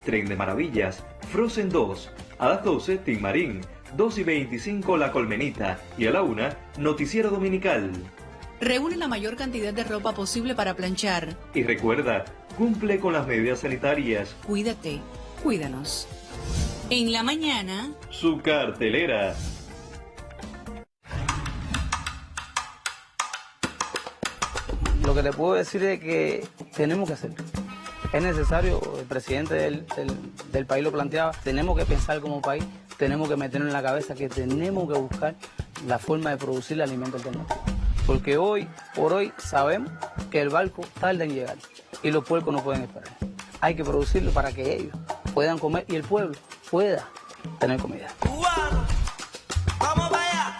Tren de Maravillas, Frozen 2, a las 12 Tin Marín, 2:25 La Colmenita y a la 1 Noticiero Dominical. Reúne la mayor cantidad de ropa posible para planchar. Y recuerda, cumple con las medidas sanitarias. Cuídate, cuídanos. En la mañana, su cartelera. Lo que le puedo decir es que tenemos que hacerlo. Es necesario, el presidente del país lo planteaba, tenemos que pensar como país, tenemos que meternos en la cabeza que tenemos que buscar la forma de producir el alimento alternativo. Porque hoy por hoy sabemos que el barco tarda en llegar y los puercos no pueden esperar. Hay que producirlo para que ellos puedan comer y el pueblo pueda tener comida. ¡Cubano! ¡Vamos para allá!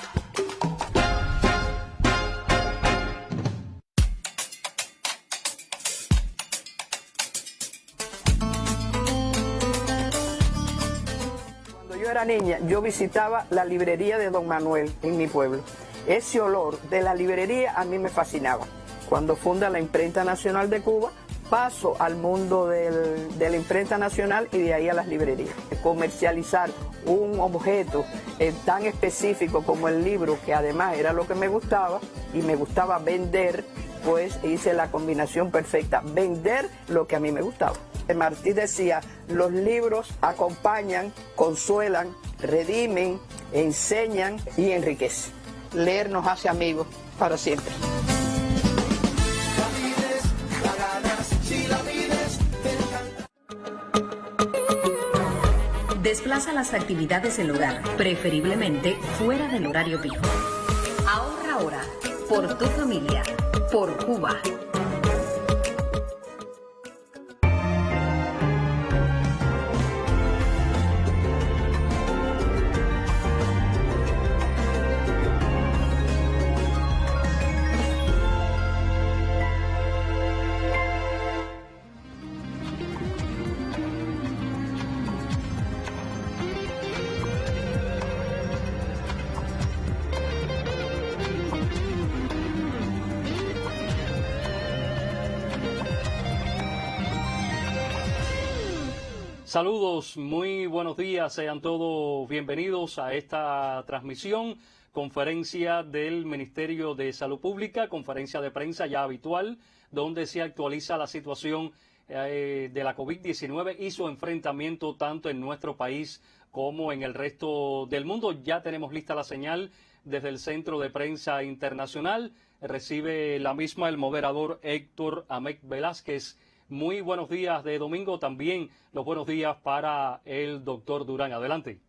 Cuando yo era niña, yo visitaba la librería de Don Manuel en mi pueblo. Ese olor de la librería a mí me fascinaba. Cuando funda la Imprenta Nacional de Cuba, paso al mundo de la Imprenta Nacional y de ahí a las librerías. Comercializar un objeto tan específico como el libro, que además era lo que me gustaba, y me gustaba vender, pues hice la combinación perfecta, vender lo que a mí me gustaba. Martí decía, los libros acompañan, consuelan, redimen, enseñan y enriquecen. Leer nos hace amigos para siempre. Desplaza las actividades del hogar, preferiblemente fuera del horario pico. Ahorra ahora, por tu familia, por Cuba. Saludos, muy buenos días, sean todos bienvenidos a esta transmisión, conferencia del Ministerio de Salud Pública, conferencia de prensa ya habitual, donde se actualiza la situación de la COVID-19 y su enfrentamiento tanto en nuestro país como en el resto del mundo. Ya tenemos lista la señal desde el Centro de Prensa Internacional, recibe la misma el moderador Héctor Amec Velázquez. Muy buenos días de domingo, también los buenos días para el doctor Durán. Adelante.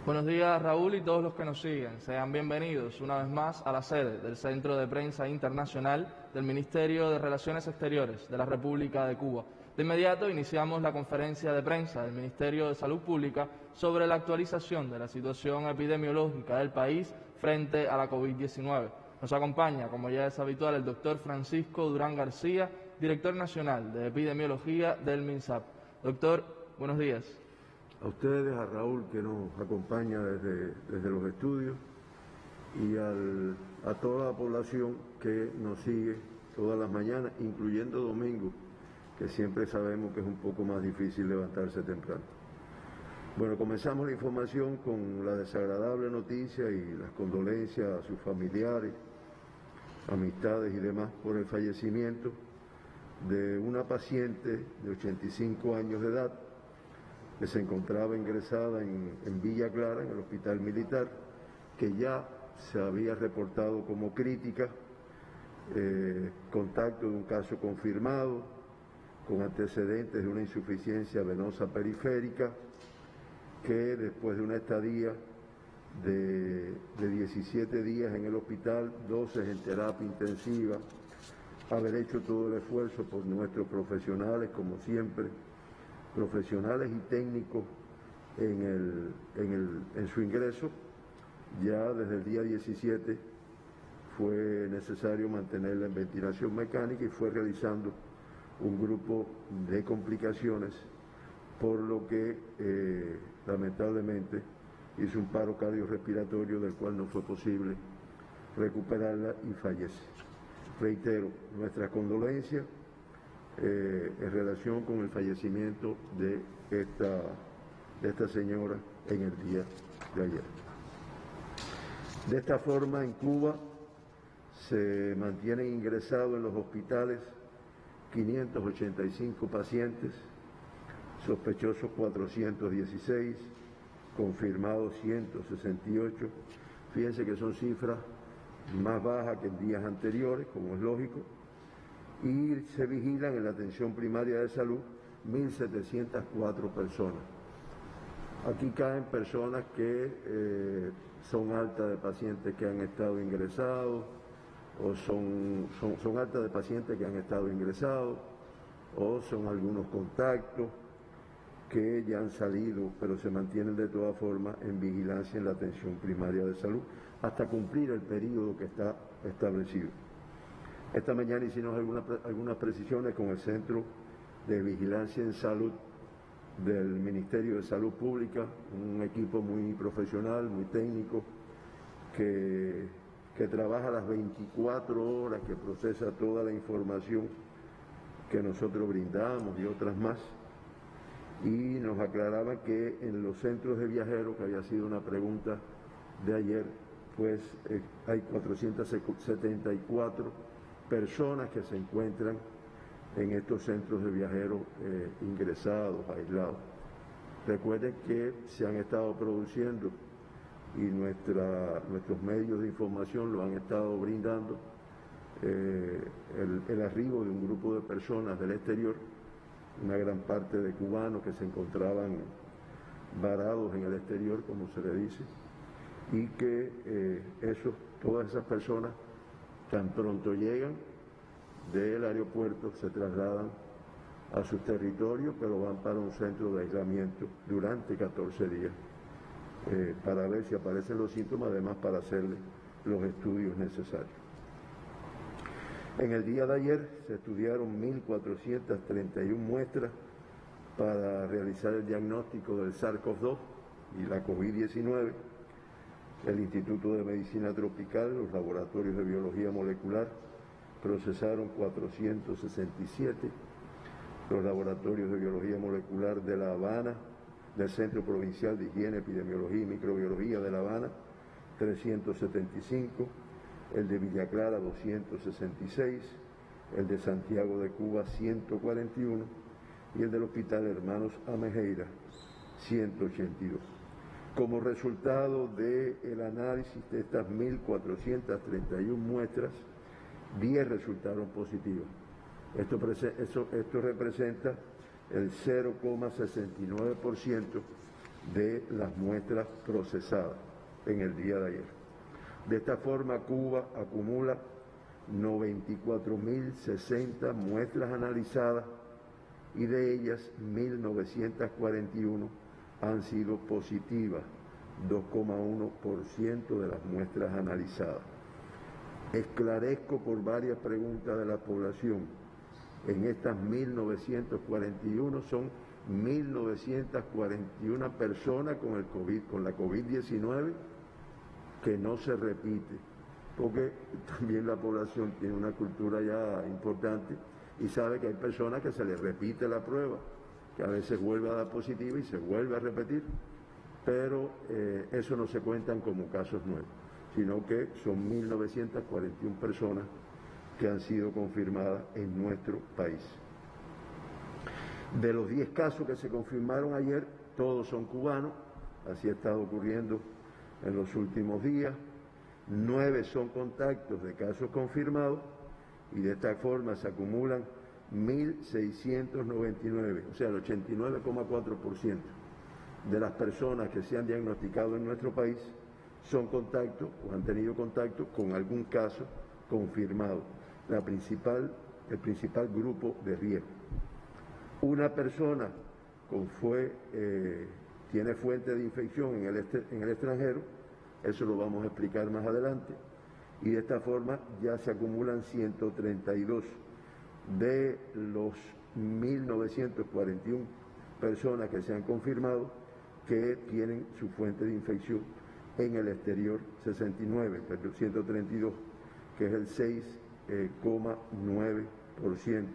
Buenos días, Raúl, y todos los que nos siguen. Sean bienvenidos una vez más a la sede del Centro de Prensa Internacional del Ministerio de Relaciones Exteriores de la República de Cuba. De inmediato iniciamos la conferencia de prensa del Ministerio de Salud Pública sobre la actualización de la situación epidemiológica del país frente a la COVID-19. Nos acompaña, como ya es habitual, el doctor Francisco Durán García, director nacional de epidemiología del MINSAP. Doctor, buenos días. A ustedes, a Raúl, que nos acompaña desde los estudios, y a toda la población que nos sigue todas las mañanas, incluyendo domingo, que siempre sabemos que es un poco más difícil levantarse temprano. Bueno, comenzamos la información con la desagradable noticia y las condolencias a sus familiares, amistades y demás por el fallecimiento de una paciente de 85 años de edad que se encontraba ingresada en Villa Clara, en el Hospital Militar, que ya se había reportado como crítica, contacto de un caso confirmado, con antecedentes de una insuficiencia venosa periférica, que después de una estadía de 17 días en el hospital, 12 en terapia intensiva, haber hecho todo el esfuerzo por nuestros profesionales, como siempre, profesionales y técnicos en su ingreso. Ya desde el día 17 fue necesario mantenerla en ventilación mecánica y fue realizando un grupo de complicaciones, por lo que lamentablemente hizo un paro cardiorrespiratorio del cual no fue posible recuperarla y fallece. Reitero nuestras condolencias en relación con el fallecimiento de esta señora en el día de ayer. De esta forma, en Cuba se mantienen ingresados en los hospitales 585 pacientes, sospechosos 416, confirmados 168. Fíjense que son cifras más bajas que en días anteriores, como es lógico, y se vigilan en la atención primaria de salud 1.704 personas. Aquí caen personas que son altas de pacientes que han estado ingresados, o son altas de pacientes que han estado ingresados, o son algunos contactos que ya han salido, pero se mantienen de todas formas en vigilancia en la atención primaria de salud hasta cumplir el periodo que está establecido. Esta mañana hicimos algunas precisiones con el Centro de Vigilancia en Salud del Ministerio de Salud Pública, un equipo muy profesional, muy técnico, que trabaja las 24 horas, que procesa toda la información que nosotros brindamos y otras más. Y nos aclaraban que en los centros de viajeros, que había sido una pregunta de ayer, pues hay 474 personas que se encuentran en estos centros de viajeros ingresados, aislados. Recuerden que se han estado produciendo y nuestros medios de información lo han estado brindando, el arribo de un grupo de personas del exterior, una gran parte de cubanos que se encontraban varados en el exterior, como se le dice, y que todas esas personas tan pronto llegan del aeropuerto se trasladan a sus territorios, pero van para un centro de aislamiento durante 14 días para ver si aparecen los síntomas, además para hacerle los estudios necesarios. En el día de ayer se estudiaron 1.431 muestras para realizar el diagnóstico del SARS-CoV-2 y la COVID-19. El Instituto de Medicina Tropical, los laboratorios de biología molecular procesaron 467, los laboratorios de biología molecular de La Habana, del Centro Provincial de Higiene, Epidemiología y Microbiología de La Habana, 375, el de Villa Clara 266, el de Santiago de Cuba 141 y el del Hospital Hermanos Amejeira 182. Como resultado del análisis de estas 1.431 muestras, 10 resultaron positivas. Esto representa el 0,69% de las muestras procesadas en el día de ayer. De esta forma, Cuba acumula 94.060 muestras analizadas y de ellas 1.941 han sido positivas, 2,1% de las muestras analizadas. Esclarezco por varias preguntas de la población, en estas 1.941 son 1.941 personas con el COVID, con la COVID-19, que no se repite, porque también la población tiene una cultura ya importante y sabe que hay personas que se les repite la prueba, que a veces vuelve a dar positiva y se vuelve a repetir, pero eso no se cuentan como casos nuevos, sino que son 1.941 personas que han sido confirmadas en nuestro país. De los 10 casos que se confirmaron ayer, todos son cubanos, así ha estado ocurriendo en los últimos días. 9 son contactos de casos confirmados y de esta forma se acumulan 1.699, o sea, el 89,4% de las personas que se han diagnosticado en nuestro país son contactos o han tenido contacto con algún caso confirmado, el principal grupo de riesgo. Una persona tiene fuente de infección en el extranjero, eso lo vamos a explicar más adelante, y de esta forma ya se acumulan 132 de los 1.941 personas que se han confirmado que tienen su fuente de infección en el exterior, 69, pero 132, que es el 6,9%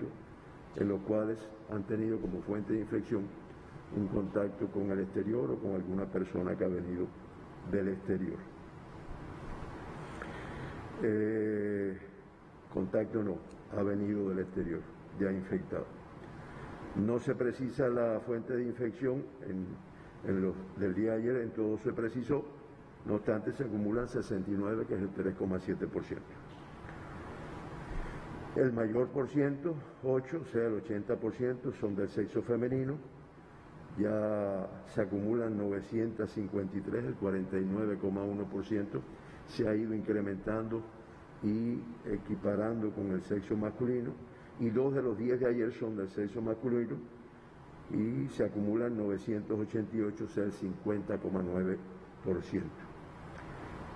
en los cuales han tenido como fuente de infección un contacto con el exterior o con alguna persona que ha venido del exterior. Contacto no, ha venido del exterior, ya infectado. No se precisa la fuente de infección del día de ayer, en todo se precisó, no obstante se acumulan 69, que es el 3,7%. El mayor por ciento, 8, o sea el 80%, son del sexo femenino, ya se acumulan 953, el 49,1%, se ha ido incrementando y equiparando con el sexo masculino, y 2 de los 10 de ayer son del sexo masculino y se acumulan 988, o sea el 50,9%.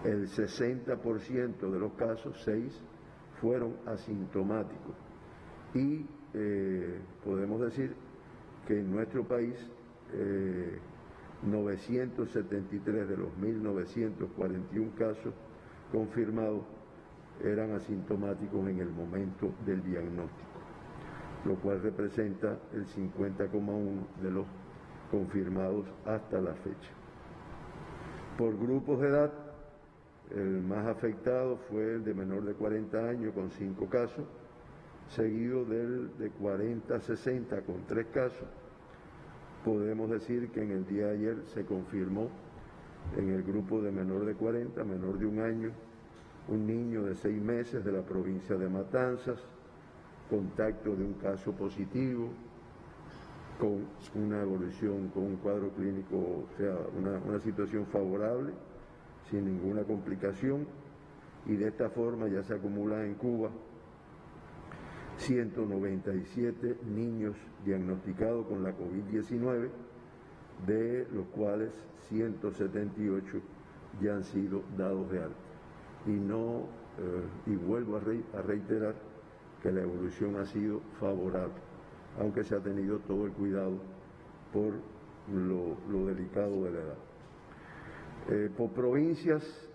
El 60% de los casos, 6, fueron asintomáticos y podemos decir que en nuestro país 973 de los 1.941 casos confirmados eran asintomáticos en el momento del diagnóstico, lo cual representa el 50,1% de los confirmados hasta la fecha. Por grupos de edad, el más afectado fue el de menor de 40 años con 5 casos, seguido del de 40 a 60 con 3 casos. Podemos decir que en el día de ayer se confirmó en el grupo de menor de 40, menor de 1 año, un niño de 6 meses de la provincia de Matanzas, contacto de un caso positivo, con una evolución, con un cuadro clínico, o sea, una situación favorable, sin ninguna complicación, y de esta forma ya se acumulan en Cuba 197 niños diagnosticados con la COVID-19, de los cuales 178 ya han sido dados de alta. Y vuelvo a reiterar que la evolución ha sido favorable, aunque se ha tenido todo el cuidado por lo delicado de la edad. Por provincias,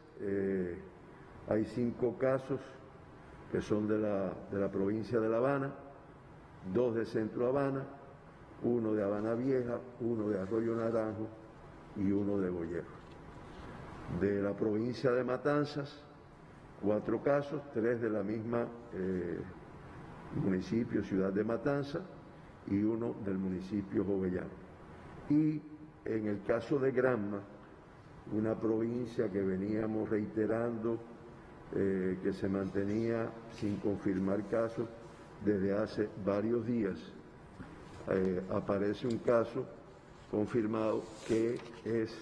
hay 5 casos que son de la provincia de La Habana, 2 de Centro Habana, 1 de Habana Vieja, 1 de Arroyo Naranjo y 1 de Boyero. De la provincia de Matanzas, 4 casos, 3 de la misma municipio, ciudad de Matanzas, y 1 del municipio Jovellano. Y en el caso de Granma, una provincia que veníamos reiterando que se mantenía sin confirmar casos desde hace varios días, aparece un caso confirmado que es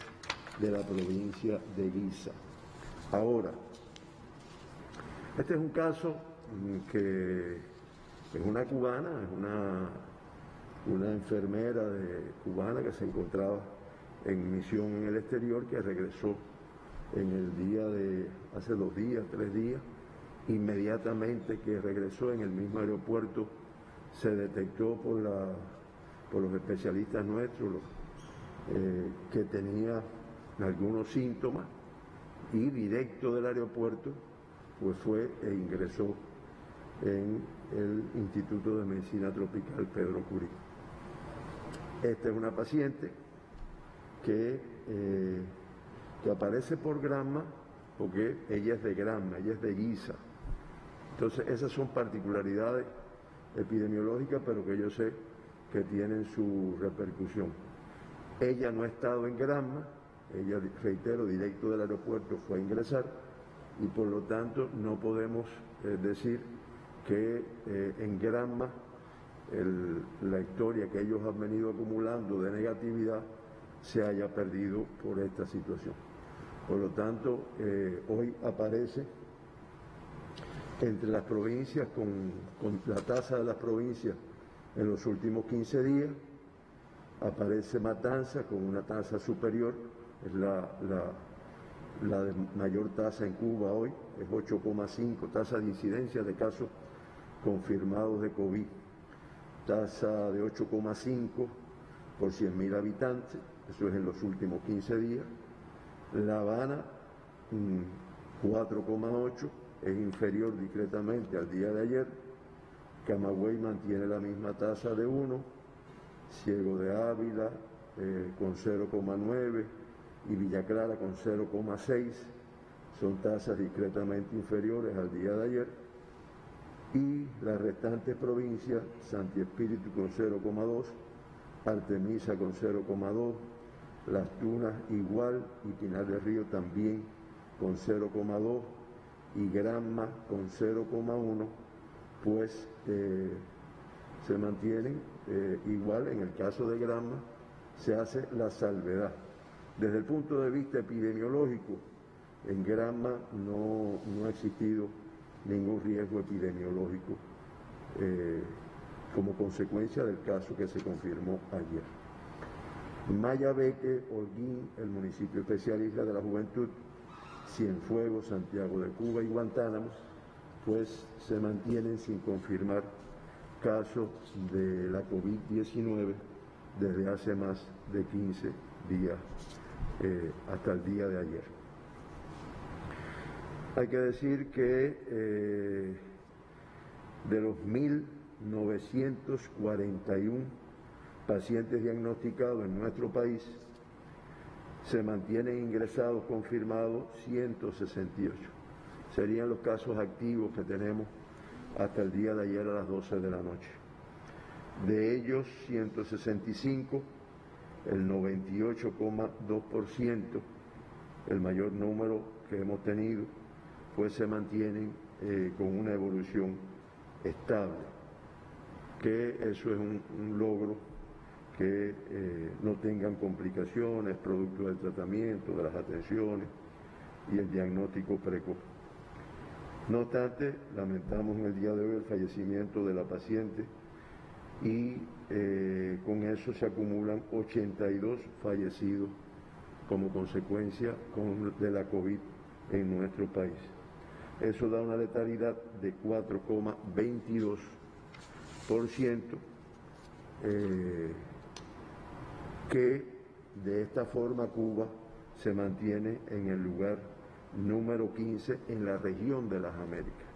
de la provincia de Guisa. Ahora, este es un caso que es una cubana, es una enfermera cubana que se encontraba en misión en el exterior, que regresó en el día de hace 2 días, 3 días. Inmediatamente que regresó en el mismo aeropuerto se detectó por los especialistas nuestros que tenía algunos síntomas, y directo del aeropuerto pues fue e ingresó en el Instituto de Medicina Tropical Pedro Curí. Esta es una paciente que aparece por Granma porque ella es de Granma, ella es de Guisa. Entonces esas son particularidades epidemiológicas, pero que yo sé que tienen su repercusión. Ella no ha estado en Granma, ella, reitero, directo del aeropuerto fue a ingresar, y por lo tanto no podemos decir que en Granma la historia que ellos han venido acumulando de negatividad se haya perdido por esta situación. Por lo tanto, hoy aparece entre las provincias, con la tasa de las provincias en los últimos 15 días, aparece Matanzas con una tasa superior, es la de mayor tasa en Cuba hoy, es 8,5, tasa de incidencia de casos confirmados de COVID, tasa de 8,5 por 100.000 habitantes, eso es en los últimos 15 días. La Habana, 4,8, es inferior discretamente al día de ayer. Camagüey mantiene la misma tasa de 1, Ciego de Ávila con 0,9 y Villa Clara con 0,6, son tasas discretamente inferiores al día de ayer, y las restantes provincias, Santi Espíritu con 0,2, Artemisa con 0,2, Las Tunas igual y Pinar del Río también con 0,2 y Granma con 0,1, pues se mantienen igual. En el caso de Granma se hace la salvedad. Desde el punto de vista epidemiológico, en Granma no ha existido ningún riesgo epidemiológico como consecuencia del caso que se confirmó ayer. Mayabeque, Holguín, el municipio especial Isla de la Juventud, Cienfuegos, Santiago de Cuba y Guantánamo, pues se mantienen sin confirmar casos de la COVID-19 desde hace más de 15 días hasta el día de ayer. Hay que decir que de los 1.941 pacientes diagnosticados en nuestro país, se mantienen ingresados confirmados 168. Serían los casos activos que tenemos hasta el día de ayer a las 12 de la noche. De ellos, 165, el 98,2%, el mayor número que hemos tenido, pues se mantienen con una evolución estable, que eso es un logro, que no tengan complicaciones producto del tratamiento, de las atenciones y el diagnóstico precoz. No obstante, lamentamos en el día de hoy el fallecimiento de la paciente y con eso se acumulan 82 fallecidos como consecuencia de la COVID en nuestro país. Eso da una letalidad de 4,22%, que de esta forma Cuba se mantiene en el lugar número 15 en la región de las Américas.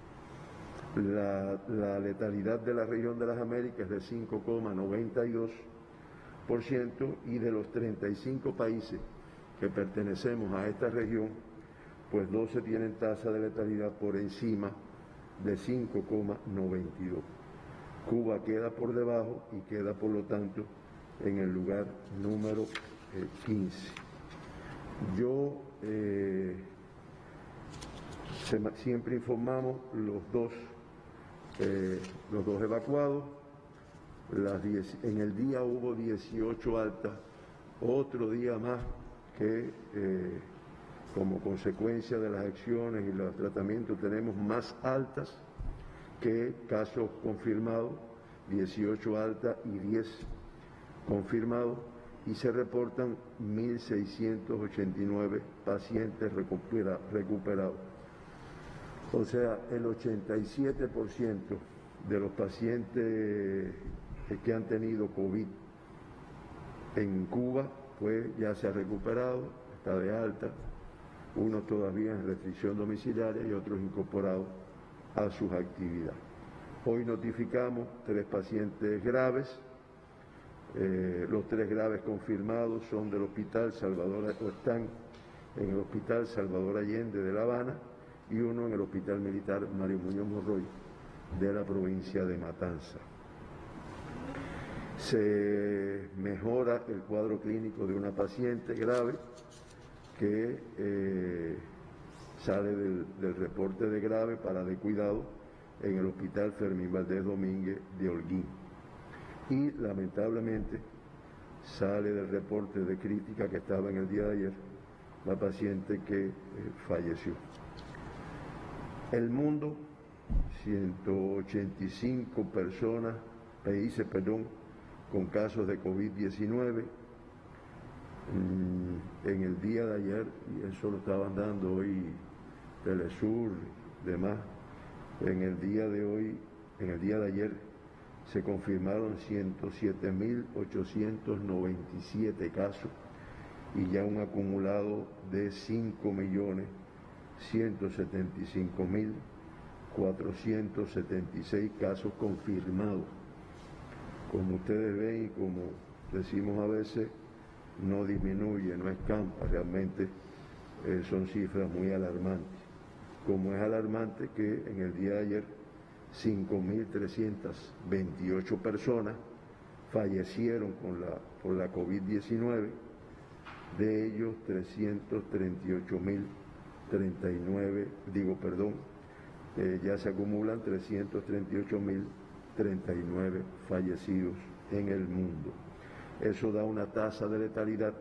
La letalidad de la región de las Américas es de 5,92%, y de los 35 países que pertenecemos a esta región, pues 12 tienen tasa de letalidad por encima de 5,92. Cuba queda por debajo y queda, por lo tanto, en el lugar número 15. Siempre informamos los dos evacuados. En el día hubo 18 altas, otro día más que como consecuencia de las acciones y los tratamientos tenemos más altas que casos confirmados, 18 altas y 10 confirmados, y se reportan 1.689 pacientes recuperados. O sea, el 87% de los pacientes que han tenido COVID en Cuba, pues ya se ha recuperado, está de alta, unos todavía en restricción domiciliaria y otros incorporados a sus actividades. Hoy notificamos 3 pacientes graves. Los 3 graves confirmados son del Hospital Salvador, o están en el Hospital Salvador Allende de La Habana, y uno en el Hospital Militar Mario Muñoz Morroy de la provincia de Matanzas. Se mejora el cuadro clínico de una paciente grave que sale del reporte de grave para de cuidado en el Hospital Fermín Valdés Domínguez de Holguín. Y lamentablemente sale del reporte de crítica que estaba en el día de ayer la paciente que falleció. El mundo, 185 países con casos de COVID-19. En el día de ayer, y eso lo estaban dando hoy Telesur, demás, en el día de ayer se confirmaron 107.897 casos y ya un acumulado de 5.175.4 476 casos confirmados. Como ustedes ven y como decimos a veces, no disminuye, no escampa, realmente son cifras muy alarmantes. Como es alarmante que en el día de ayer 5.328 personas fallecieron por la COVID-19, de ellos 338.039, ya se acumulan 338.039 fallecidos en el mundo. Eso da una tasa de letalidad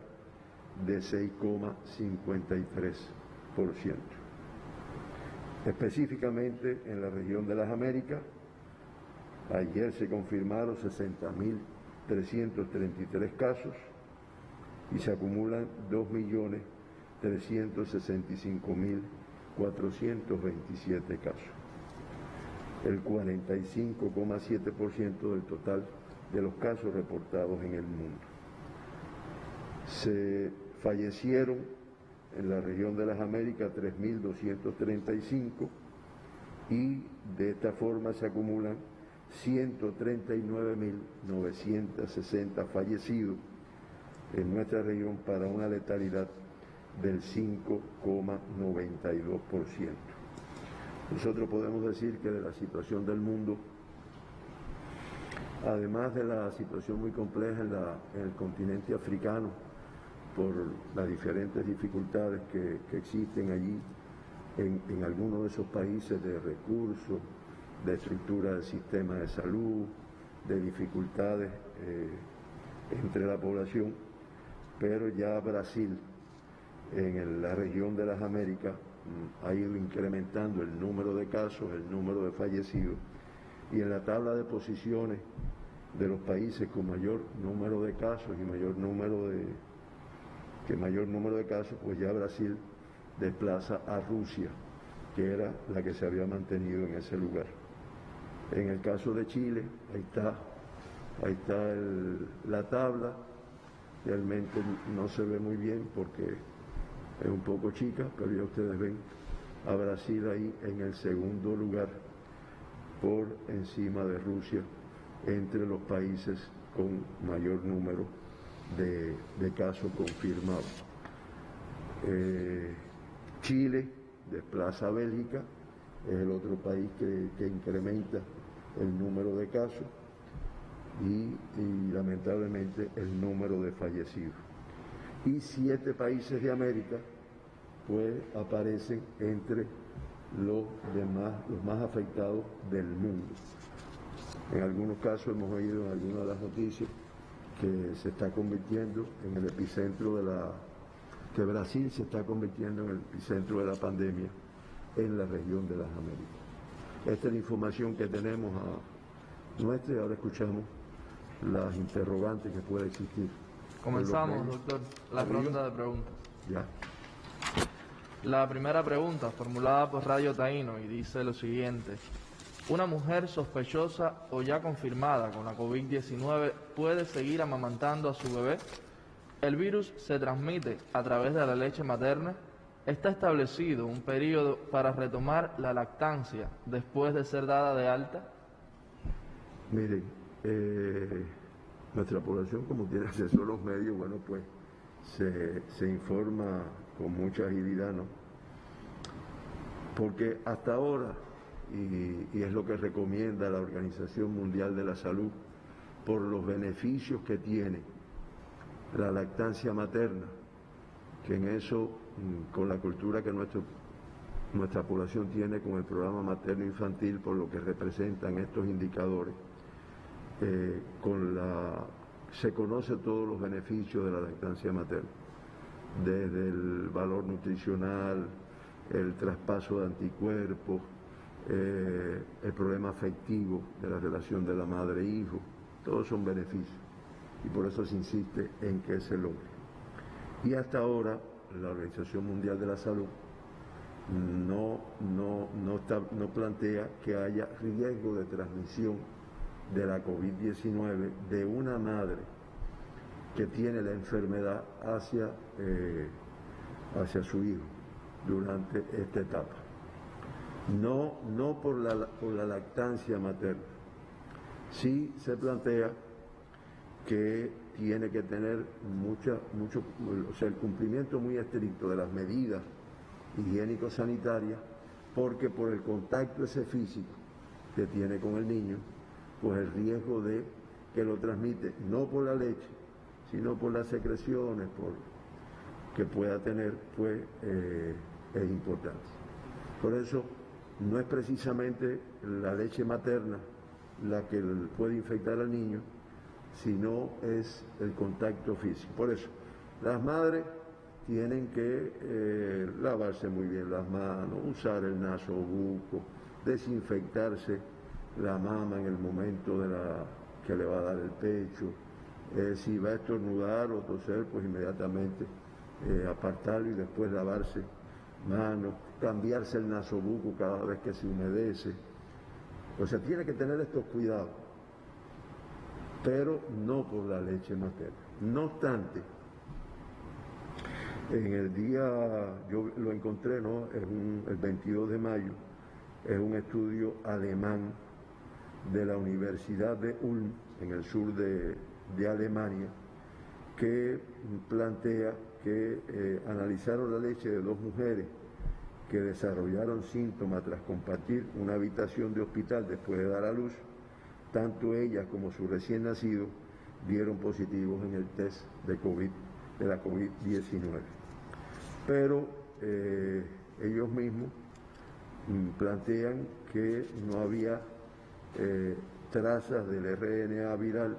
de 6,53%. Específicamente en la región de las Américas, ayer se confirmaron 60.333 casos y se acumulan 2.365.427 casos. El 45,7% del total de los casos reportados en el mundo. Se fallecieron en la región de las Américas 3.235 y de esta forma se acumulan 139.960 fallecidos en nuestra región para una letalidad del 5,92%. Nosotros podemos decir que de la situación del mundo, además de la situación muy compleja en el continente africano, por las diferentes dificultades que existen allí en algunos de esos países de recursos, de estructura del sistema de salud, de dificultades entre la población, pero ya Brasil, en la región de las Américas, ha ido incrementando el número de casos, el número de fallecidos, y en la tabla de posiciones de los países con mayor número de casos y mayor número de casos, pues ya Brasil desplaza a Rusia, que era la que se había mantenido en ese lugar. En el caso de Chile, ahí está la tabla, realmente no se ve muy bien porque es un poco chica, pero ya ustedes ven a Brasil ahí en el segundo lugar, por encima de Rusia, entre los países con mayor número de casos confirmados. Chile desplaza a Bélgica, es el otro país que incrementa el número de casos y lamentablemente el número de fallecidos. Y 7 países de América pues aparecen entre los más afectados del mundo. En algunos casos hemos oído en algunas de las noticias que se está convirtiendo en el epicentro que Brasil se está convirtiendo en el epicentro de la pandemia en la región de las Américas. Esta es la información que tenemos nuestra y ahora escuchamos las interrogantes que puede existir. Comenzamos, doctor, la ronda de preguntas. Ya. La primera pregunta, formulada por Radio Taíno, y dice lo siguiente: ¿una mujer sospechosa o ya confirmada con la COVID-19 puede seguir amamantando a su bebé? ¿El virus se transmite a través de la leche materna? ¿Está establecido un periodo para retomar la lactancia después de ser dada de alta? Miren, nuestra población, como tiene acceso a los medios, bueno, pues se informa con mucha agilidad, ¿no? Porque hasta ahora, y es lo que recomienda la Organización Mundial de la Salud, por los beneficios que tiene la lactancia materna, que en eso, con la cultura que nuestra población tiene con el programa materno-infantil, por lo que representan estos indicadores, se conoce todos los beneficios de la lactancia materna, desde el valor nutricional, el traspaso de anticuerpos, el problema afectivo de la relación de la madre-hijo, todos son beneficios y por eso se insiste en que se logre. Y hasta ahora la Organización Mundial de la Salud no plantea que haya riesgo de transmisión de la COVID-19 de una madre que tiene la enfermedad hacia su hijo durante esta etapa. no por la lactancia materna. Sí se plantea que tiene que tener el cumplimiento muy estricto de las medidas higiénico-sanitarias, porque por el contacto ese físico que tiene con el niño, pues el riesgo de que lo transmite no por la leche, sino por las secreciones que pueda tener, pues es importante. Por eso no es precisamente la leche materna la que puede infectar al niño, sino es el contacto físico. Por eso, las madres tienen que lavarse muy bien las manos, usar el nasobuco, desinfectarse la mama en el momento que le va a dar el pecho. Si va a estornudar o toser, pues inmediatamente apartarlo y después lavarse manos, cambiarse el nasobuco cada vez que se humedece. O sea, tiene que tener estos cuidados, pero no por la leche materna. No obstante, en el día, yo lo encontré, ¿no? El 22 de mayo, es un estudio alemán de la Universidad de Ulm, en el sur de Alemania, que plantea que analizaron la leche de dos mujeres que desarrollaron síntomas tras compartir una habitación de hospital después de dar a luz. Tanto ellas como su recién nacido dieron positivos en el test de la COVID-19. Pero ellos mismos plantean que no había trazas del RNA viral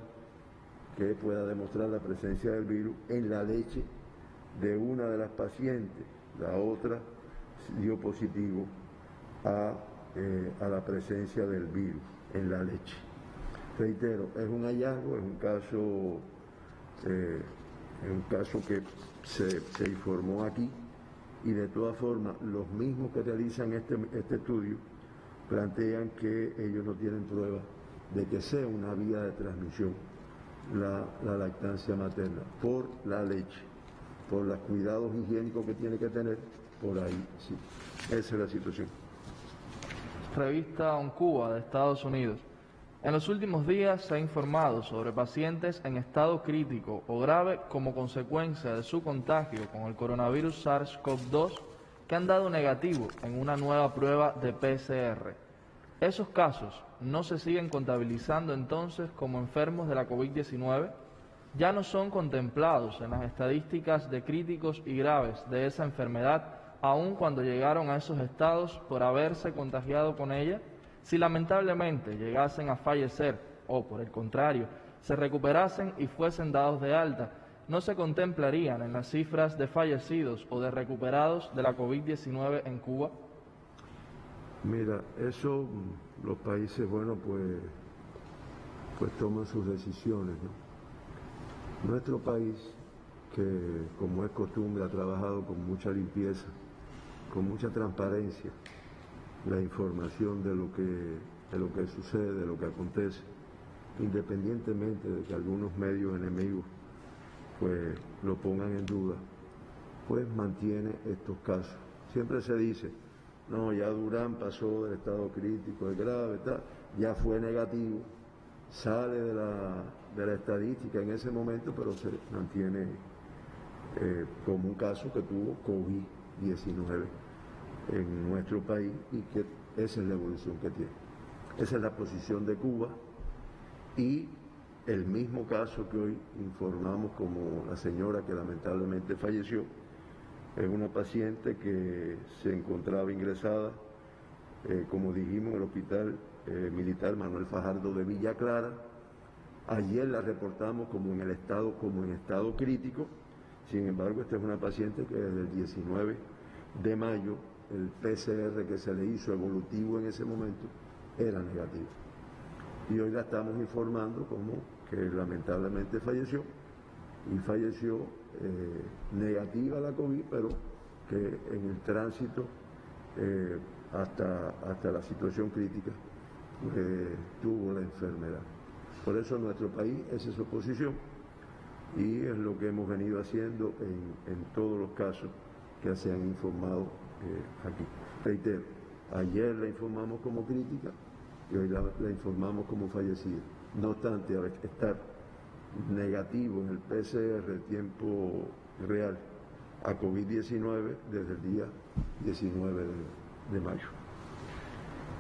que pueda demostrar la presencia del virus en la leche de una de las pacientes. La otra dio positivo a la presencia del virus en la leche. Reitero, es un hallazgo, es un caso que se informó aquí, y de todas formas los mismos que realizan este estudio plantean que ellos no tienen pruebas de que sea una vía de transmisión la lactancia materna por la leche, por los cuidados higiénicos que tiene que tener, por ahí sí. Esa es la situación. Revista OnCuba de Estados Unidos. En los últimos días se ha informado sobre pacientes en estado crítico o grave como consecuencia de su contagio con el coronavirus SARS-CoV-2 que han dado negativo en una nueva prueba de PCR. ¿Esos casos no se siguen contabilizando entonces como enfermos de la COVID-19? ¿Ya no son contemplados en las estadísticas de críticos y graves de esa enfermedad, aun cuando llegaron a esos estados por haberse contagiado con ella? Si lamentablemente llegasen a fallecer o, por el contrario, se recuperasen y fuesen dados de alta, ¿no se contemplarían en las cifras de fallecidos o de recuperados de la COVID-19 en Cuba? Mira, eso los países, bueno, pues toman sus decisiones, ¿no? Nuestro país, que como es costumbre ha trabajado con mucha limpieza, con mucha transparencia, la información de lo que sucede, de lo que acontece, independientemente de que algunos medios enemigos pues lo pongan en duda, pues mantiene estos casos. Siempre se dice, no, ya Durán pasó del estado crítico, de grave, tal, ya fue negativo, sale de la estadística en ese momento, pero se mantiene como un caso que tuvo COVID-19 en nuestro país, y que esa es la evolución que tiene. Esa es la posición de Cuba, y el mismo caso que hoy informamos como la señora que lamentablemente falleció, es una paciente que se encontraba ingresada, como dijimos, en el Hospital Militar Manuel Fajardo de Villa Clara. Ayer la reportamos como en estado crítico. Sin embargo, esta es una paciente que desde el 19 de mayo el PCR que se le hizo evolutivo en ese momento era negativo. Y hoy la estamos informando como que lamentablemente falleció, y falleció negativa la COVID, pero que en el tránsito hasta la situación crítica tuvo la enfermedad. Por eso en nuestro país esa es su posición, y es lo que hemos venido haciendo en todos los casos que se han informado aquí. Reitero, Ayer la informamos como crítica y hoy la informamos como fallecida. No obstante, al estar negativo en el PCR tiempo real a COVID-19 desde el día 19 de mayo.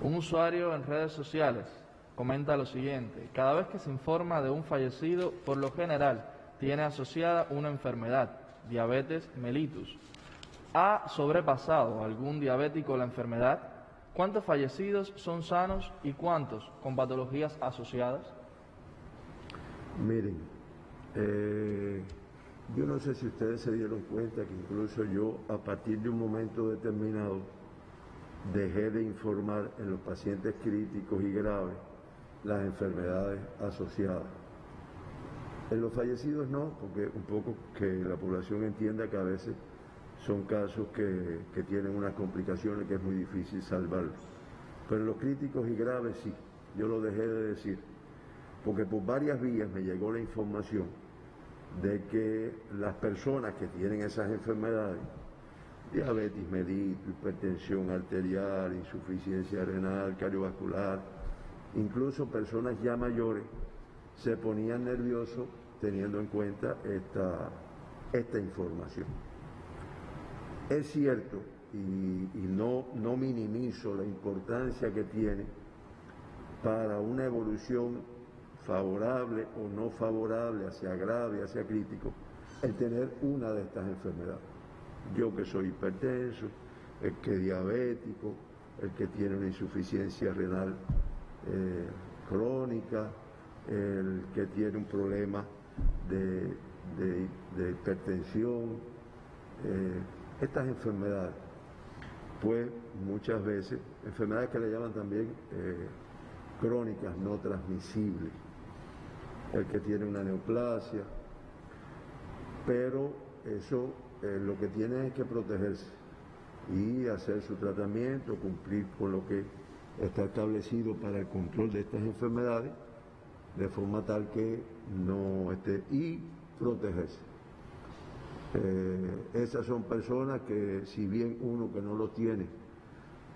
Un usuario en redes sociales comenta lo siguiente: cada vez que se informa de un fallecido, por lo general tiene asociada una enfermedad, diabetes mellitus. ¿Ha sobrepasado algún diabético la enfermedad? ¿Cuántos fallecidos son sanos y cuántos con patologías asociadas? Miren, yo no sé si ustedes se dieron cuenta que incluso yo, a partir de un momento determinado, dejé de informar en los pacientes críticos y graves las enfermedades asociadas. En los fallecidos no, porque un poco que la población entienda que a veces son casos que tienen unas complicaciones que es muy difícil salvarlos. Pero en los críticos y graves sí, yo lo dejé de decir, porque por varias vías me llegó la información de que las personas que tienen esas enfermedades, diabetes mellitus, hipertensión arterial, insuficiencia renal, cardiovascular, incluso personas ya mayores, se ponían nerviosos teniendo en cuenta esta información. Es cierto, y no minimizo la importancia que tiene para una evolución favorable o no favorable, hacia grave, hacia crítico, el tener una de estas enfermedades. Yo que soy hipertenso, el que es diabético, el que tiene una insuficiencia renal crónica, el que tiene un problema de hipertensión, estas enfermedades, pues muchas veces, enfermedades que le llaman también crónicas no transmisibles, el que tiene una neoplasia, pero eso lo que tiene es que protegerse y hacer su tratamiento, cumplir con lo que está establecido para el control de estas enfermedades, de forma tal que no esté, y protegerse. Esas son personas que, si bien uno que no lo tiene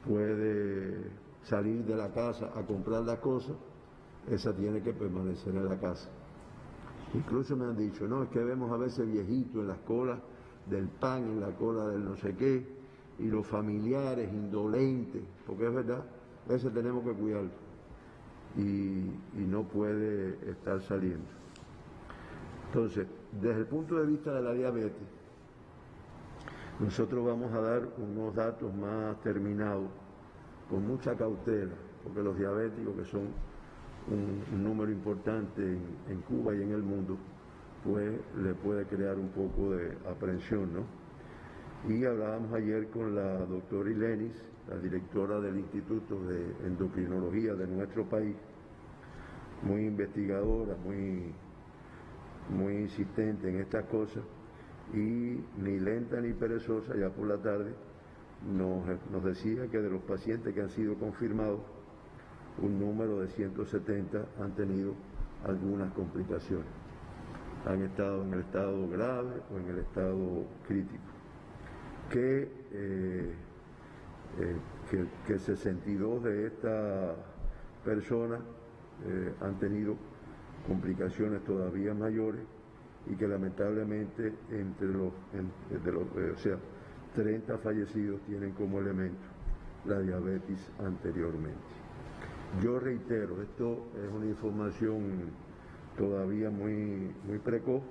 puede salir de la casa a comprar las cosas, esa tiene que permanecer en la casa. Incluso me han dicho, no, es que vemos a veces viejitos en las colas del pan, en la cola del no sé qué, y los familiares indolentes, porque es verdad, ese tenemos que cuidarlo, y no puede estar saliendo. Entonces, desde el punto de vista de la diabetes, nosotros vamos a dar unos datos más terminados, con mucha cautela, porque los diabéticos, que son un número importante en Cuba y en el mundo, pues le puede crear un poco de aprensión, ¿no? Y hablábamos ayer con la doctora Ilenis, la directora del Instituto de Endocrinología de nuestro país, muy investigadora, muy insistente en estas cosas, y ni lenta ni perezosa, ya por la tarde nos decía que de los pacientes que han sido confirmados, un número de 170 han tenido algunas complicaciones. Han estado en el estado grave o en el estado crítico. Que 62 de estas personas han tenido complicaciones todavía mayores, y que lamentablemente entre los 30 fallecidos tienen como elemento la diabetes anteriormente. Yo reitero, esto es una información todavía muy precoz.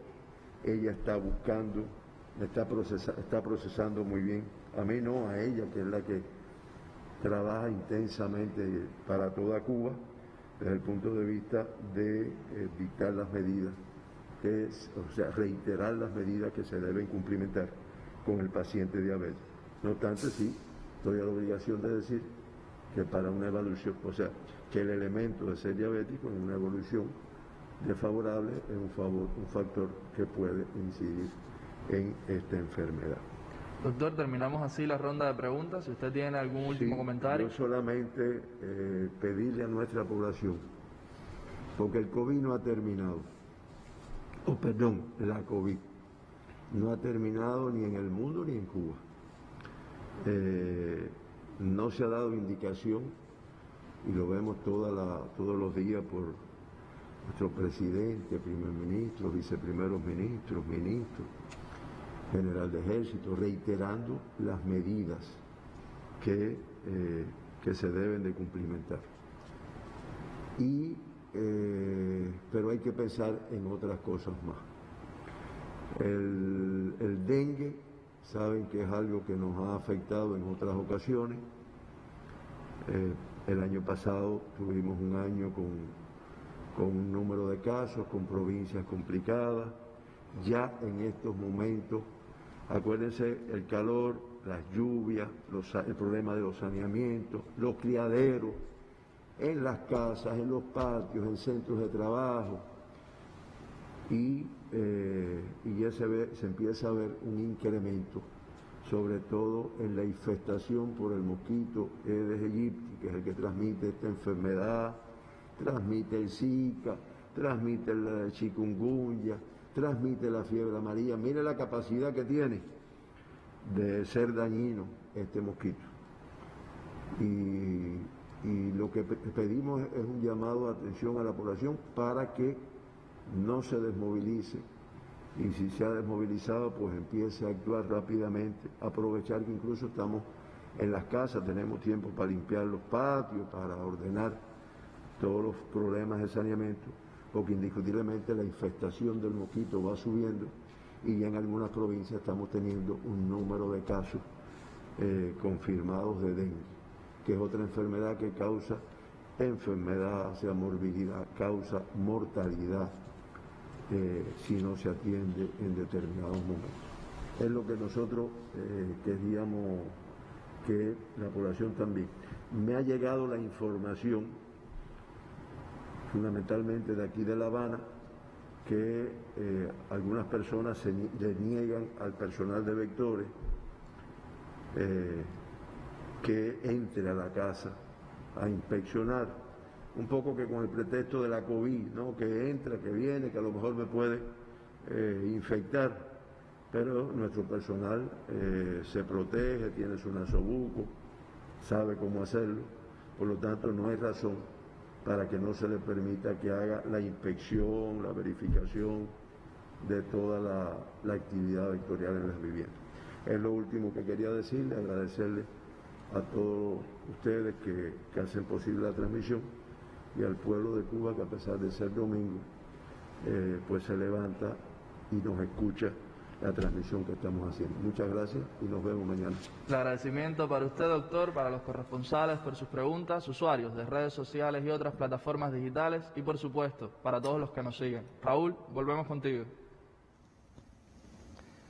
Ella está buscando, está procesando muy bien. A mí no, a ella, que es la que trabaja intensamente para toda Cuba, desde el punto de vista de dictar las medidas, reiterar las medidas que se deben cumplimentar con el paciente diabético. No obstante, sí, estoy a la obligación de decir que para una evolución, que el elemento de ser diabético en una evolución desfavorable es un factor que puede incidir en esta enfermedad. Doctor, terminamos así la ronda de preguntas. Si usted tiene algún último comentario. Yo solamente pedirle a nuestra población, porque el COVID no ha terminado, la COVID no ha terminado ni en el mundo ni en Cuba. no se ha dado indicación, y lo vemos todos los días por nuestro presidente, primer ministro, viceprimeros ministros, ministros, general de ejército, reiterando las medidas que se deben de cumplimentar. Pero hay que pensar en otras cosas más. El dengue, saben que es algo que nos ha afectado en otras ocasiones. El año pasado tuvimos un año con un número de casos, con provincias complicadas. Ya en estos momentos, acuérdense, el calor, las lluvias, el problema de los saneamientos, los criaderos, en las casas, en los patios, en centros de trabajo, y ya se empieza a ver un incremento, sobre todo en la infestación por el mosquito Aedes aegypti, que es el que transmite esta enfermedad, transmite el Zika, transmite el chikungunya, transmite la fiebre amarilla. Mire la capacidad que tiene de ser dañino este mosquito. Y lo que pedimos es un llamado de atención a la población para que no se desmovilice, y si se ha desmovilizado, pues empiece a actuar rápidamente, aprovechar que incluso estamos en las casas, tenemos tiempo para limpiar los patios, para ordenar todos los problemas de saneamiento, porque indiscutiblemente la infestación del mosquito va subiendo, y ya en algunas provincias estamos teniendo un número de casos confirmados de dengue, que es otra enfermedad que causa enfermedad, o sea, morbilidad, causa mortalidad si no se atiende en determinados momentos. Es lo que nosotros queríamos que la población también. Me ha llegado la información, fundamentalmente de aquí de La Habana, que algunas personas le niegan al personal de vectores que entre a la casa a inspeccionar, un poco que con el pretexto de la COVID, ¿no? Que entra, que viene, que a lo mejor me puede infectar, pero nuestro personal se protege, tiene su nasobuco, sabe cómo hacerlo, por lo tanto no hay razón para que no se le permita que haga la inspección, la verificación de toda la actividad vectorial en las viviendas. Es lo último que quería decirle, agradecerle a todos ustedes que hacen posible la transmisión, y al pueblo de Cuba, que a pesar de ser domingo, pues se levanta y nos escucha la transmisión que estamos haciendo. Muchas gracias y nos vemos mañana. El agradecimiento para usted, doctor, para los corresponsales por sus preguntas, usuarios de redes sociales y otras plataformas digitales, y por supuesto, para todos los que nos siguen. Raúl, volvemos contigo.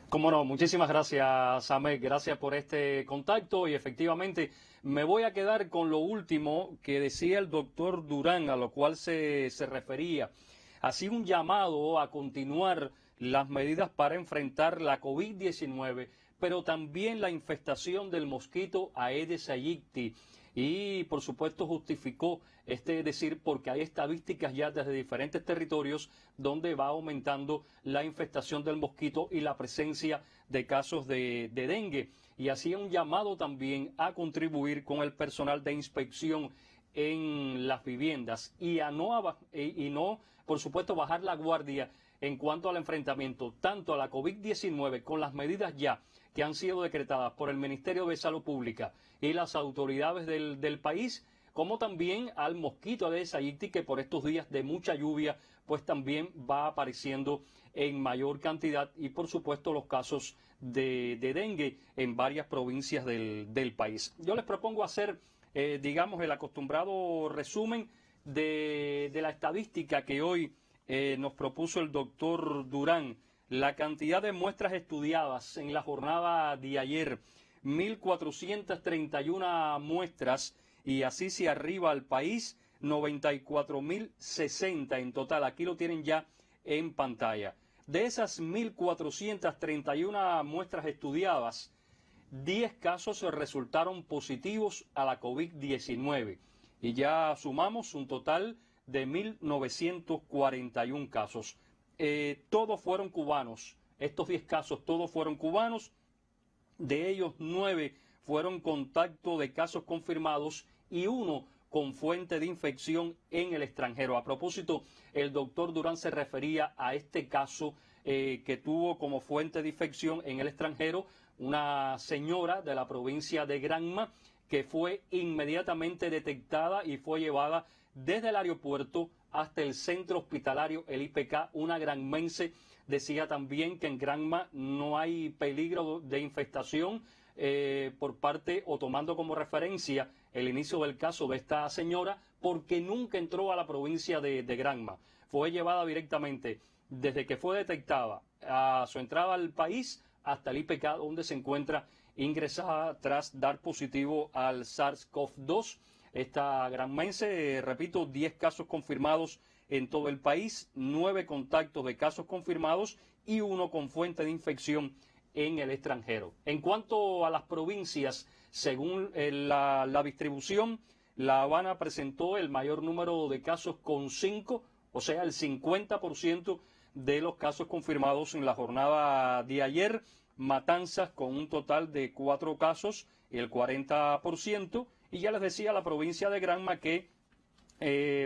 Cómo no, muchísimas gracias, Samet, gracias por este contacto, y efectivamente me voy a quedar con lo último que decía el doctor Durán, a lo cual se refería. Así un llamado a continuar las medidas para enfrentar la COVID-19, pero también la infestación del mosquito Aedes aegypti. Y por supuesto justificó decir, porque hay estadísticas ya desde diferentes territorios donde va aumentando la infestación del mosquito y la presencia de casos de dengue. Y hacía un llamado también a contribuir con el personal de inspección en las viviendas y no, por supuesto, bajar la guardia en cuanto al enfrentamiento tanto a la COVID-19 con las medidas ya que han sido decretadas por el Ministerio de Salud Pública y las autoridades del país, como también al mosquito Aedes aegypti, que por estos días de mucha lluvia pues también va apareciendo en mayor cantidad, y por supuesto los casos de dengue en varias provincias del país. Yo les propongo hacer, digamos, el acostumbrado resumen de la estadística que hoy nos propuso el doctor Durán. La cantidad de muestras estudiadas en la jornada de ayer, 1.431 muestras, y así se arriba al país, 94.060 en total. Aquí lo tienen ya en pantalla. De esas 1.431 muestras estudiadas, 10 casos resultaron positivos a la COVID-19. Y ya sumamos un total de 1.941 casos. Todos fueron cubanos. Estos 10 casos, todos fueron cubanos. De ellos, 9 fueron contacto de casos confirmados y 1 con fuente de infección en el extranjero. A propósito, el doctor Durán se refería a este caso que tuvo como fuente de infección en el extranjero una señora de la provincia de Granma, que fue inmediatamente detectada y fue llevada desde el aeropuerto hasta el centro hospitalario, el IPK. Una granmense decía también que en Granma no hay peligro de infestación por parte, o tomando como referencia el inicio del caso de esta señora, porque nunca entró a la provincia de Granma. Fue llevada directamente desde que fue detectada a su entrada al país hasta el IPK, donde se encuentra ingresada tras dar positivo al SARS-CoV-2. Esta granmense, repito, 10 casos confirmados en todo el país, 9 contactos de casos confirmados y 1 con fuente de infección en el extranjero. En cuanto a las provincias, según la distribución, La Habana presentó el mayor número de casos con 5, o sea, el 50% de los casos confirmados en la jornada de ayer. Matanzas con un total de 4 casos, el 40%. Y ya les decía, la provincia de Granma que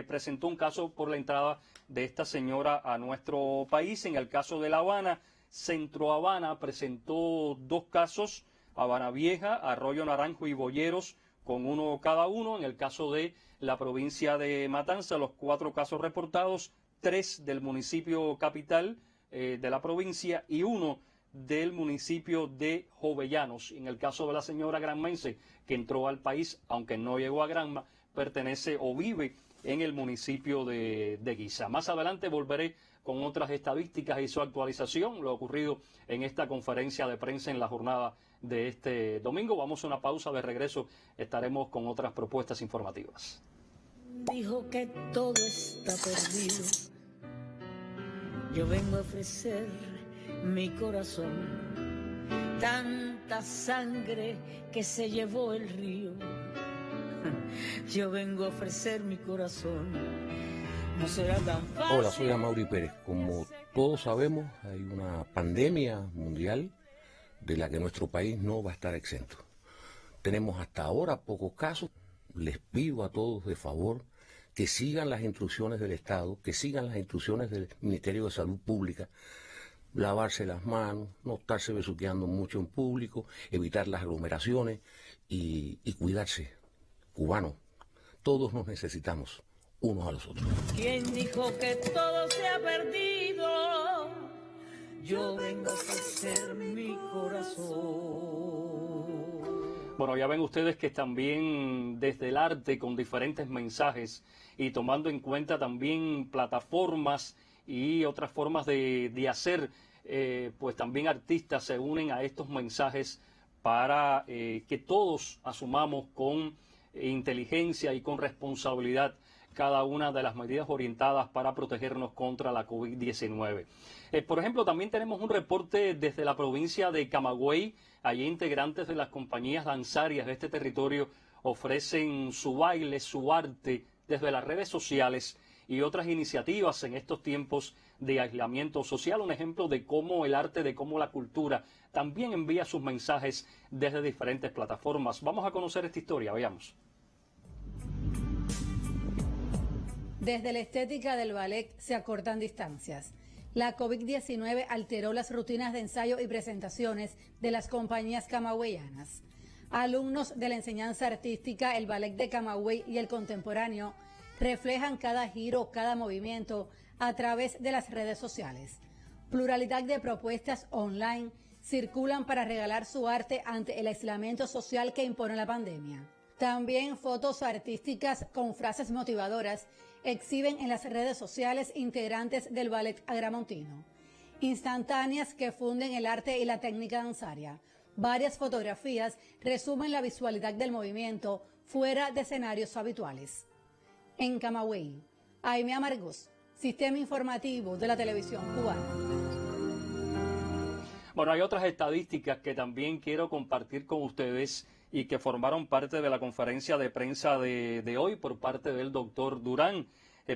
presentó un caso por la entrada de esta señora a nuestro país. En el caso de La Habana, Centro Habana presentó 2 casos, Habana Vieja, Arroyo Naranjo y Boyeros con 1 cada uno. En el caso de la provincia de Matanzas, los 4 casos reportados, 3 del municipio capital de la provincia y 1 del municipio de Jovellanos. En el caso de la señora granmense que entró al país, aunque no llegó a Granma, pertenece o vive en el municipio de Guisa. Más adelante volveré con otras estadísticas y su actualización, lo ocurrido en esta conferencia de prensa en la jornada de este domingo. Vamos a una pausa, de regreso estaremos con otras propuestas informativas. Dijo que todo está perdido. Yo vengo a ofrecer mi corazón, tanta sangre que se llevó el río. Yo vengo a ofrecer mi corazón, no será tan fácil. Hola, soy Amaury Pérez. Como todos sabemos, hay una pandemia mundial de la que nuestro país no va a estar exento. Tenemos hasta ahora pocos casos. Les pido a todos de favor que sigan las instrucciones del Estado, que sigan las instrucciones del Ministerio de Salud Pública. Lavarse las manos, no estarse besuqueando mucho en público, evitar las aglomeraciones y cuidarse. Cubanos, todos nos necesitamos unos a los otros. ¿Quién dijo que todo se ha perdido? Yo vengo a ofrecer mi corazón. Bueno, ya ven ustedes que también desde el arte, con diferentes mensajes y tomando en cuenta también plataformas y otras formas de hacer, pues también artistas se unen a estos mensajes para que todos asumamos con inteligencia y con responsabilidad cada una de las medidas orientadas para protegernos contra la COVID-19. Por ejemplo, también tenemos un reporte desde la provincia de Camagüey. Allí integrantes de las compañías danzarias de este territorio ofrecen su baile, su arte desde las redes sociales y otras iniciativas en estos tiempos de aislamiento social. Un ejemplo de cómo el arte, de cómo la cultura también envía sus mensajes desde diferentes plataformas. Vamos a conocer esta historia, veamos. Desde la estética del ballet se acortan distancias. La COVID-19 alteró las rutinas de ensayo y presentaciones de las compañías camagüeyanas. Alumnos de la enseñanza artística, el ballet de Camagüey y el contemporáneo reflejan cada giro, cada movimiento a través de las redes sociales. Pluralidad de propuestas online circulan para regalar su arte ante el aislamiento social que impone la pandemia. También fotos artísticas con frases motivadoras exhiben en las redes sociales integrantes del ballet agramontino. Instantáneas que funden el arte y la técnica danzaria. Varias fotografías resumen la visualidad del movimiento fuera de escenarios habituales. En Camagüey, Aimee Amargós, Sistema Informativo de la Televisión Cubana. Bueno, hay otras estadísticas que también quiero compartir con ustedes y que formaron parte de la conferencia de prensa de hoy por parte del doctor Durán.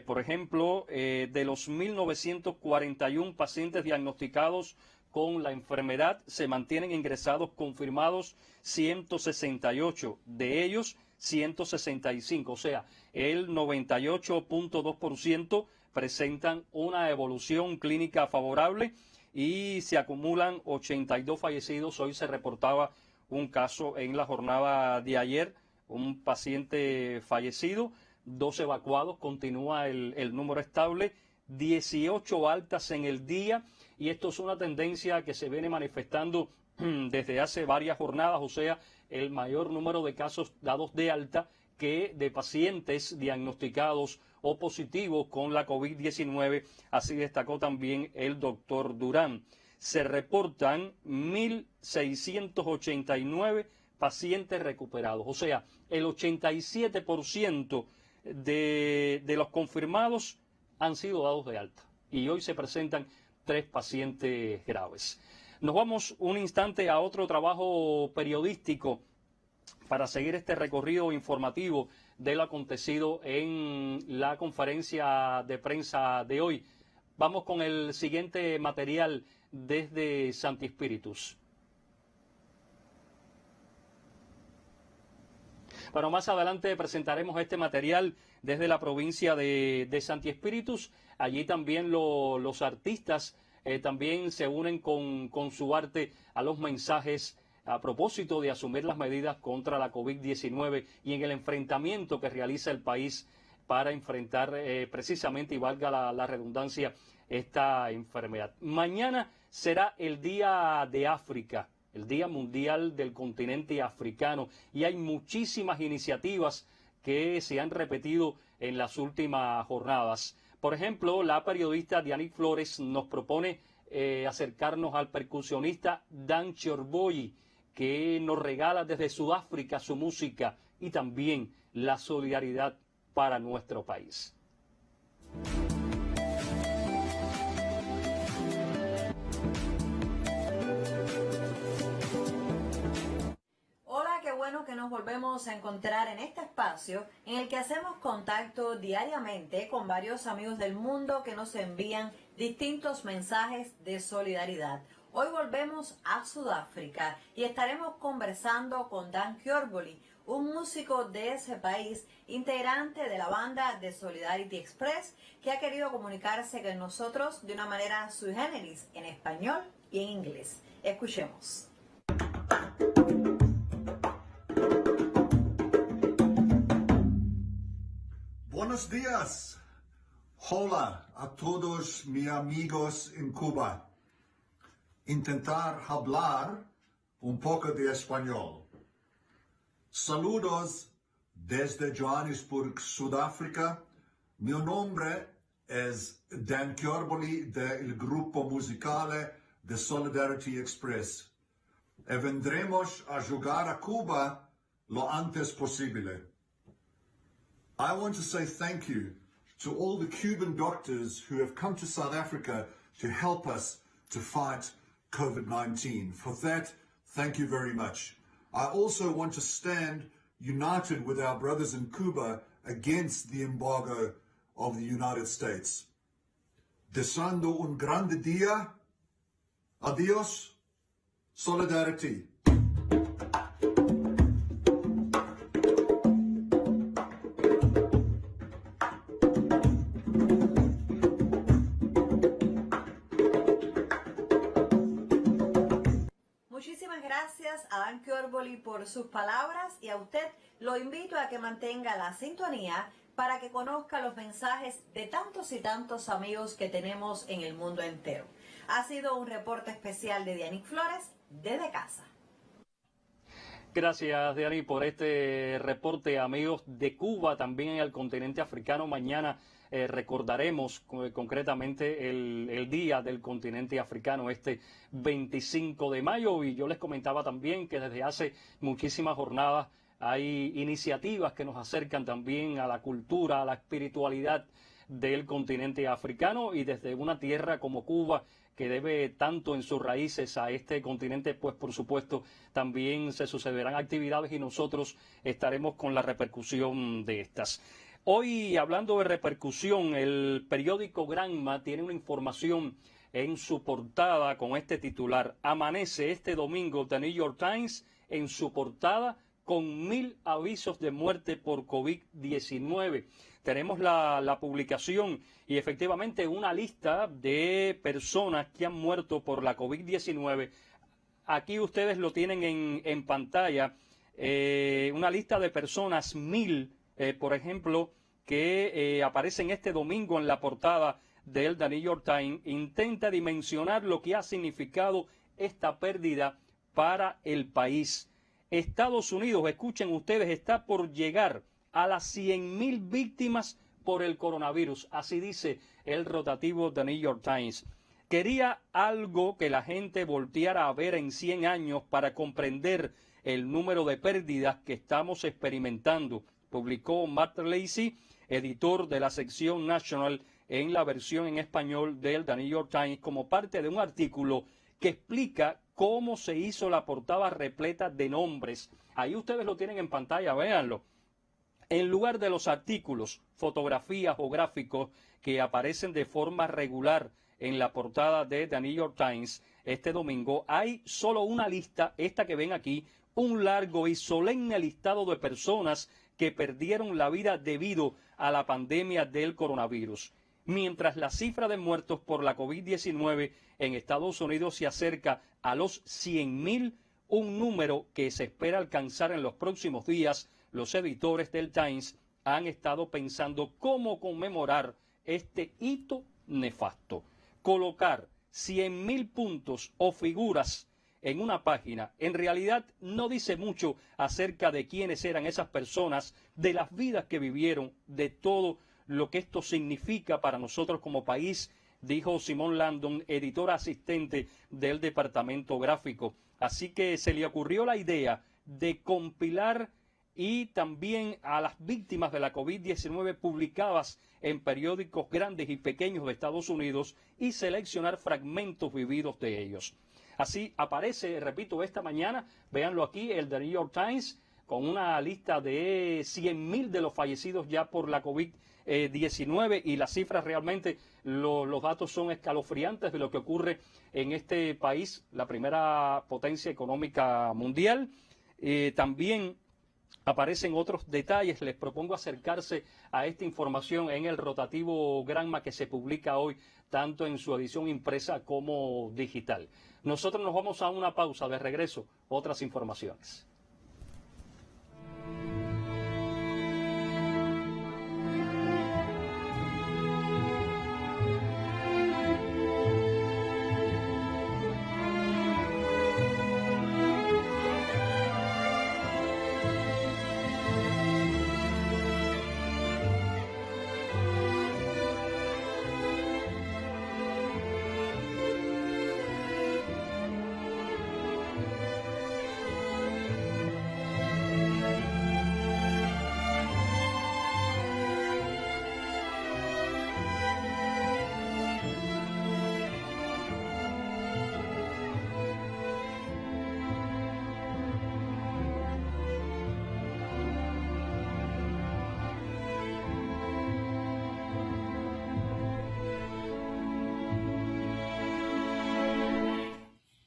Por ejemplo, de los 1.941 pacientes diagnosticados con la enfermedad. Se mantienen ingresados confirmados 168, de ellos 165, o sea, el 98.2% presentan una evolución clínica favorable y se acumulan 82 fallecidos. Hoy se reportaba un caso en la jornada de ayer, un paciente fallecido, 2 evacuados, continúa el número estable, 18 altas en el día, y esto es una tendencia que se viene manifestando desde hace varias jornadas, o sea, el mayor número de casos dados de alta que de pacientes diagnosticados o positivos con la COVID-19, así destacó también el doctor Durán. Se reportan 1.689 pacientes recuperados, o sea, el 87% de los confirmados han sido dados de alta y hoy se presentan 3 pacientes graves. Nos vamos un instante a otro trabajo periodístico para seguir este recorrido informativo de lo acontecido en la conferencia de prensa de hoy. Vamos con el siguiente material desde Santi Espíritus. Bueno, más adelante presentaremos este material desde la provincia de Santi Espíritus. Allí también los artistas también se unen con su arte a los mensajes a propósito de asumir las medidas contra la COVID-19 y en el enfrentamiento que realiza el país para enfrentar precisamente, y valga la redundancia, esta enfermedad. Mañana será el Día de África, el Día Mundial del Continente Africano, y hay muchísimas iniciativas que se han repetido en las últimas jornadas. Por ejemplo, la periodista Dianic Flores nos propone acercarnos al percusionista Dan Chorboyi, que nos regala desde Sudáfrica su música y también la solidaridad para nuestro país. Hola, qué bueno que nos volvemos a encontrar en este espacio en el que hacemos contacto diariamente con varios amigos del mundo que nos envían distintos mensajes de solidaridad. Hoy volvemos a Sudáfrica y estaremos conversando con Dan Chorboyi, un músico de ese país, integrante de la banda de Solidarity Express, que ha querido comunicarse con nosotros de una manera sui generis, en español y en inglés. Escuchemos. Buenos días. Hola a todos mis amigos en Cuba. Intentar hablar un poco de español. Saludos desde Johannesburg, Sudáfrica. Mi nombre es Dan Chorboyi del grupo musical de Solidarity Express. Y vendremos a jugar a Cuba lo antes posible. I want to say thank you to all the Cuban doctors who have come to South Africa to help us to fight COVID-19. For that, thank you very much. I also want to stand united with our brothers in Cuba against the embargo of the United States. Deseando un grande día. Adiós. Solidarity. Gracias a Dan Chorboyi por sus palabras, y a usted lo invito a que mantenga la sintonía para que conozca los mensajes de tantos y tantos amigos que tenemos en el mundo entero. Ha sido un reporte especial de Dianic Flores desde casa. Gracias, Diani, por este reporte, amigos de Cuba, también en el continente africano. Mañana recordaremos concretamente el Día del Continente Africano, este 25 de mayo, y yo les comentaba también que desde hace muchísimas jornadas hay iniciativas que nos acercan también a la cultura, a la espiritualidad del continente africano, y desde una tierra como Cuba, que debe tanto en sus raíces a este continente, pues por supuesto también se sucederán actividades y nosotros estaremos con la repercusión de estas. Hoy, hablando de repercusión, el periódico Granma tiene una información en su portada con este titular. Amanece este domingo The New York Times en su portada con 1000 avisos de muerte por COVID-19. Tenemos la publicación y efectivamente una lista de personas que han muerto por la COVID-19. Aquí ustedes lo tienen en pantalla, una lista de personas, 1000, por ejemplo, que aparecen este domingo en la portada del The New York Times. Intenta dimensionar lo que ha significado esta pérdida para el país. Estados Unidos, escuchen ustedes, está por llegar a las 100.000 víctimas por el coronavirus. Así dice el rotativo The New York Times. Quería algo que la gente volteara a ver en 100 años para comprender el número de pérdidas que estamos experimentando, publicó Matt Lacy, editor de la sección National en la versión en español del The New York Times, como parte de un artículo que explica cómo se hizo la portada repleta de nombres. Ahí ustedes lo tienen en pantalla, véanlo. En lugar de los artículos, fotografías o gráficos que aparecen de forma regular en la portada de The New York Times este domingo, hay solo una lista, esta que ven aquí, un largo y solemne listado de personas que perdieron la vida debido a la pandemia del coronavirus. Mientras la cifra de muertos por la COVID-19 en Estados Unidos se acerca a los 100.000, un número que se espera alcanzar en los próximos días, los editores del Times han estado pensando cómo conmemorar este hito nefasto. Colocar 100.000 puntos o figuras en una página en realidad no dice mucho acerca de quiénes eran esas personas, de las vidas que vivieron, de todo lo que esto significa para nosotros como país, dijo Simón Landon, editor asistente del departamento gráfico. Así que se le ocurrió la idea de compilar y también a las víctimas de la COVID-19 publicadas en periódicos grandes y pequeños de Estados Unidos y seleccionar fragmentos vividos de ellos. Así aparece, repito, esta mañana, véanlo aquí, el The New York Times, con una lista de 100.000 de los fallecidos ya por la COVID-19 y las cifras realmente, los datos son escalofriantes de lo que ocurre en este país, la primera potencia económica mundial. También aparecen otros detalles. Les propongo acercarse a esta información en el rotativo Granma que se publica hoy, tanto en su edición impresa como digital. Nosotros nos vamos a una pausa, de regreso, otras informaciones.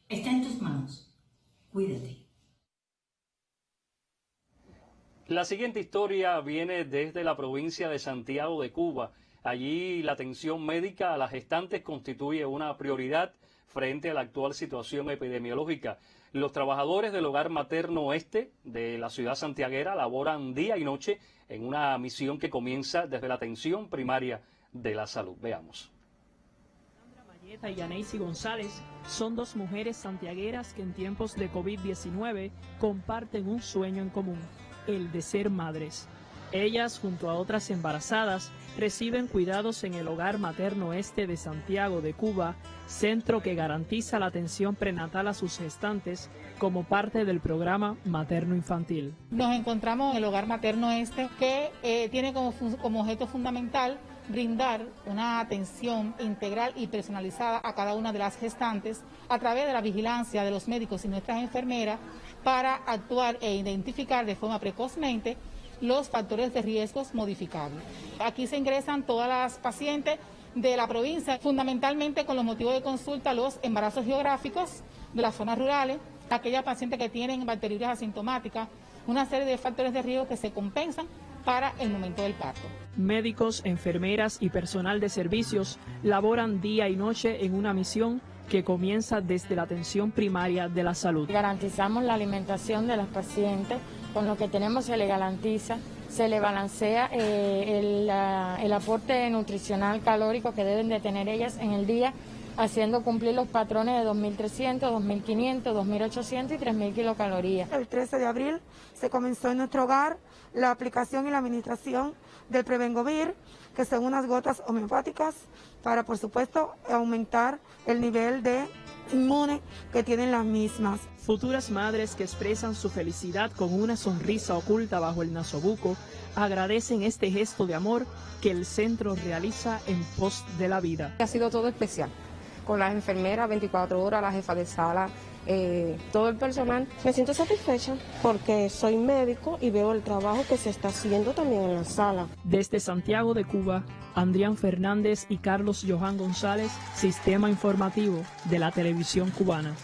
Está en tus manos. Cuídate. La siguiente historia viene desde la provincia de Santiago de Cuba. Allí la atención médica a las gestantes constituye una prioridad frente a la actual situación epidemiológica. Los trabajadores del Hogar Materno Oeste de la ciudad santiaguera laboran día y noche en una misión que comienza desde la atención primaria de la salud. Veamos. Sandra y Yaneisi González son dos mujeres santiagueras que en tiempos de COVID-19 comparten un sueño en común, el de ser madres. Ellas, junto a otras embarazadas, reciben cuidados en el Hogar Materno Este de Santiago de Cuba, centro que garantiza la atención prenatal a sus gestantes como parte del programa materno infantil. Nos encontramos en el Hogar Materno Este, que tiene como objeto fundamental brindar una atención integral y personalizada a cada una de las gestantes a través de la vigilancia de los médicos y nuestras enfermeras para actuar e identificar de forma precozmente los factores de riesgos modificables. Aquí se ingresan todas las pacientes de la provincia, fundamentalmente con los motivos de consulta a los embarazos geográficos de las zonas rurales, aquellas pacientes que tienen bacteriurias asintomáticas, una serie de factores de riesgo que se compensan para el momento del parto. Médicos, enfermeras y personal de servicios laboran día y noche en una misión que comienza desde la atención primaria de la salud. Garantizamos la alimentación de las pacientes, con lo que tenemos se le garantiza, se le balancea el aporte nutricional calórico que deben de tener ellas en el día, haciendo cumplir los patrones de 2.300, 2.500, 2.800 y 3.000 kilocalorías. El 13 de abril se comenzó en nuestro hogar la aplicación y la administración del Prevengovir, que son unas gotas homeopáticas para, por supuesto, aumentar el nivel de inmune que tienen las mismas. Futuras madres que expresan su felicidad con una sonrisa oculta bajo el nasobuco agradecen este gesto de amor que el centro realiza en pos de la vida. Ha sido todo especial, con las enfermeras 24 horas, la jefa de sala, todo el personal. Me siento satisfecha porque soy médico y veo el trabajo que se está haciendo también en la sala. Desde Santiago de Cuba, Adrián Fernández y Carlos Johan González, Sistema Informativo de la Televisión Cubana.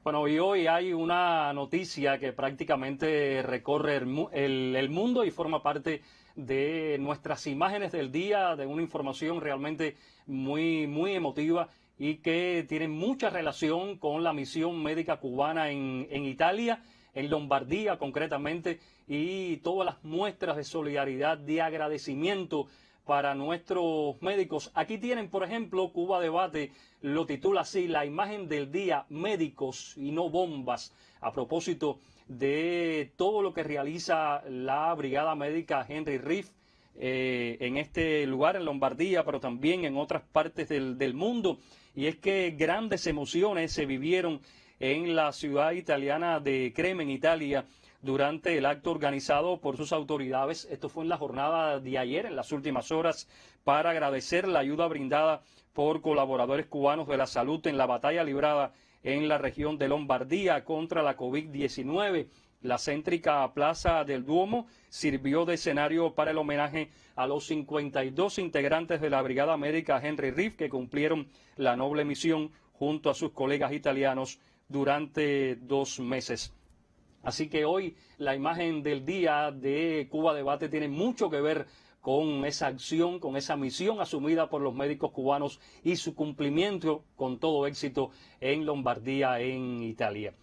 Bueno, y hoy hay una noticia que prácticamente recorre el mundo y forma parte de nuestras imágenes del día, de una información realmente muy emotiva y que tiene mucha relación con la misión médica cubana en Italia, en Lombardía concretamente, y todas las muestras de solidaridad, de agradecimiento para nuestros médicos. Aquí tienen, por ejemplo, Cuba Debate lo titula así: la imagen del día, médicos y no bombas, a propósito de todo lo que realiza la Brigada Médica Henry Riff en este lugar, en Lombardía, pero también en otras partes del mundo. Y es que grandes emociones se vivieron en la ciudad italiana de Crema, en Italia, durante el acto organizado por sus autoridades. Esto fue en la jornada de ayer, en las últimas horas, para agradecer la ayuda brindada por colaboradores cubanos de la salud en la batalla librada en la región de Lombardía contra la COVID-19. La céntrica Plaza del Duomo sirvió de escenario para el homenaje a los 52 integrantes de la Brigada Médica Henry Riff que cumplieron la noble misión junto a sus colegas italianos durante 2 meses. Así que hoy la imagen del día de Cuba Debate tiene mucho que ver con esa acción, con esa misión asumida por los médicos cubanos y su cumplimiento con todo éxito en Lombardía, en Italia.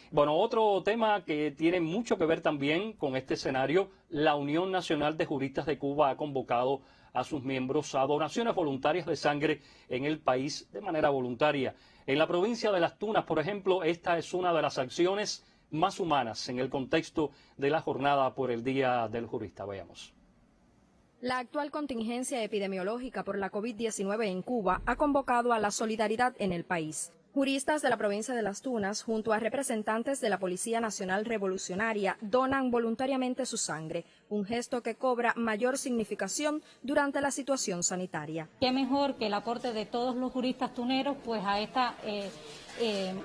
Bueno, otro tema que tiene mucho que ver también con este escenario: la Unión Nacional de Juristas de Cuba ha convocado a sus miembros a donaciones voluntarias de sangre en el país de manera voluntaria. En la provincia de Las Tunas, por ejemplo, esta es una de las acciones más humanas en el contexto de la jornada por el Día del Jurista. Veamos. La actual contingencia epidemiológica por la COVID-19 en Cuba ha convocado a la solidaridad en el país. Juristas de la provincia de Las Tunas, junto a representantes de la Policía Nacional Revolucionaria, donan voluntariamente su sangre, un gesto que cobra mayor significación durante la situación sanitaria. Qué mejor que el aporte de todos los juristas tuneros pues a esta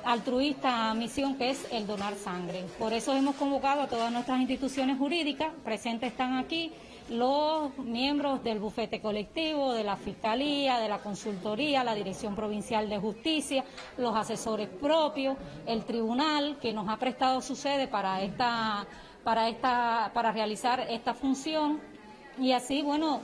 altruista misión que es el donar sangre. Por eso hemos convocado a todas nuestras instituciones jurídicas, presentes están aquí los miembros del bufete colectivo, de la Fiscalía, de la Consultoría, la Dirección Provincial de Justicia, los asesores propios, el tribunal que nos ha prestado su sede para realizar esta función y así, bueno,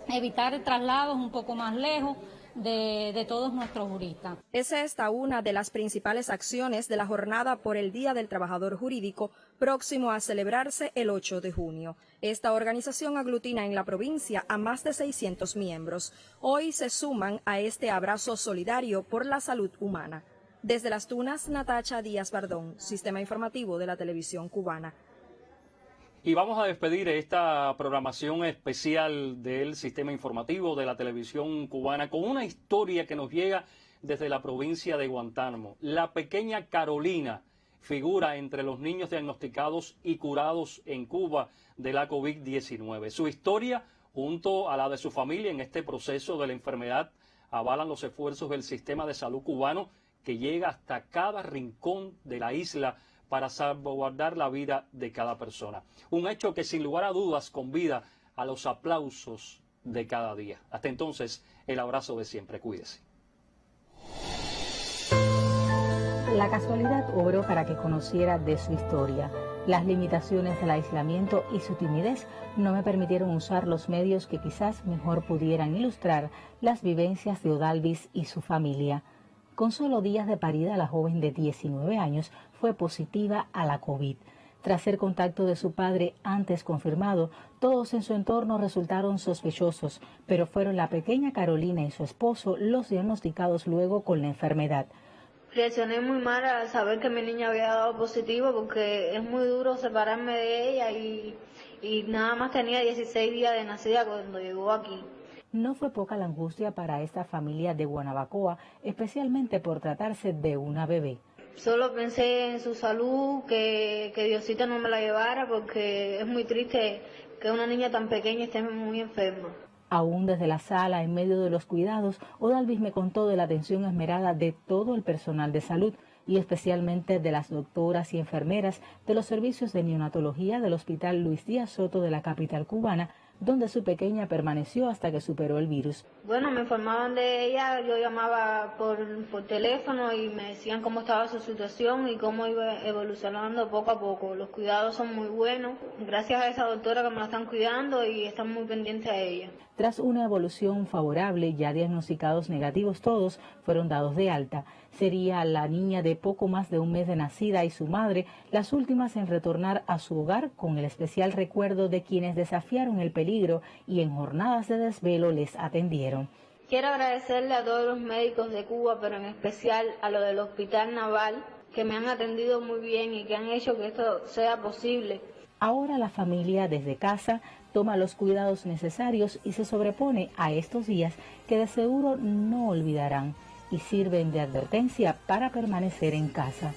evitar traslados un poco más lejos de todos nuestros juristas. Es esta una de las principales acciones de la jornada por el Día del Trabajador Jurídico, próximo a celebrarse el 8 de junio. Esta organización aglutina en la provincia a más de 600 miembros. Hoy se suman a este abrazo solidario por la salud humana. Desde Las Tunas, Natacha Díaz Bardón, Sistema Informativo de la Televisión Cubana. Y vamos a despedir esta programación especial del Sistema Informativo de la Televisión Cubana con una historia que nos llega desde la provincia de Guantánamo. La pequeña Carolina figura entre los niños diagnosticados y curados en Cuba de la COVID-19. Su historia, junto a la de su familia en este proceso de la enfermedad, avalan los esfuerzos del sistema de salud cubano que llega hasta cada rincón de la isla para salvaguardar la vida de cada persona. Un hecho que sin lugar a dudas convida a los aplausos de cada día. Hasta entonces, el abrazo de siempre. Cuídese. La casualidad obró para que conociera de su historia. Las limitaciones del aislamiento y su timidez no me permitieron usar los medios que quizás mejor pudieran ilustrar las vivencias de Odalvis y su familia. Con solo días de parida, la joven de 19 años fue positiva a la COVID. Tras el contacto de su padre antes confirmado, todos en su entorno resultaron sospechosos, pero fueron la pequeña Carolina y su esposo los diagnosticados luego con la enfermedad. Reaccioné muy mal al saber que mi niña había dado positivo porque es muy duro separarme de ella y nada más tenía 16 días de nacida cuando llegó aquí. No fue poca la angustia para esta familia de Guanabacoa, especialmente por tratarse de una bebé. Solo pensé en su salud, que Diosito no me la llevara porque es muy triste que una niña tan pequeña esté muy enferma. Aún desde la sala, en medio de los cuidados, Odalvis me contó de la atención esmerada de todo el personal de salud y especialmente de las doctoras y enfermeras de los servicios de neonatología del Hospital Luis Díaz Soto de la capital cubana, donde su pequeña permaneció hasta que superó el virus. Bueno, me informaban de ella, yo llamaba por teléfono y me decían cómo estaba su situación y cómo iba evolucionando poco a poco. Los cuidados son muy buenos, gracias a esa doctora que me la están cuidando y están muy pendientes a ella. Tras una evolución favorable, ya diagnosticados negativos todos, fueron dados de alta. Sería la niña de poco más de un mes de nacida y su madre las últimas en retornar a su hogar, con el especial recuerdo de quienes desafiaron el peligro y en jornadas de desvelo les atendieron. Quiero agradecerle a todos los médicos de Cuba, pero en especial a los del Hospital Naval, que me han atendido muy bien y que han hecho que esto sea posible. Ahora la familia desde casa toma los cuidados necesarios y se sobrepone a estos días que de seguro no olvidarán y sirven de advertencia para permanecer en casa.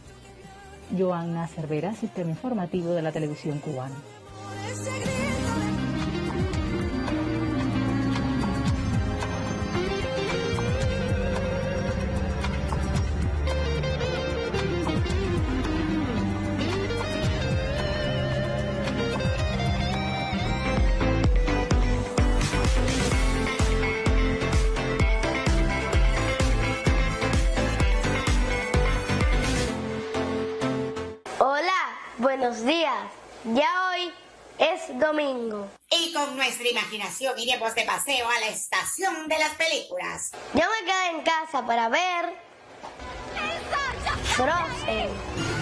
Joanna Cervera, Sistema Informativo de la Televisión Cubana. Buenos días, ya hoy es domingo. Y con nuestra imaginación iremos de paseo a la estación de las películas. Yo me quedé en casa para ver Frozen.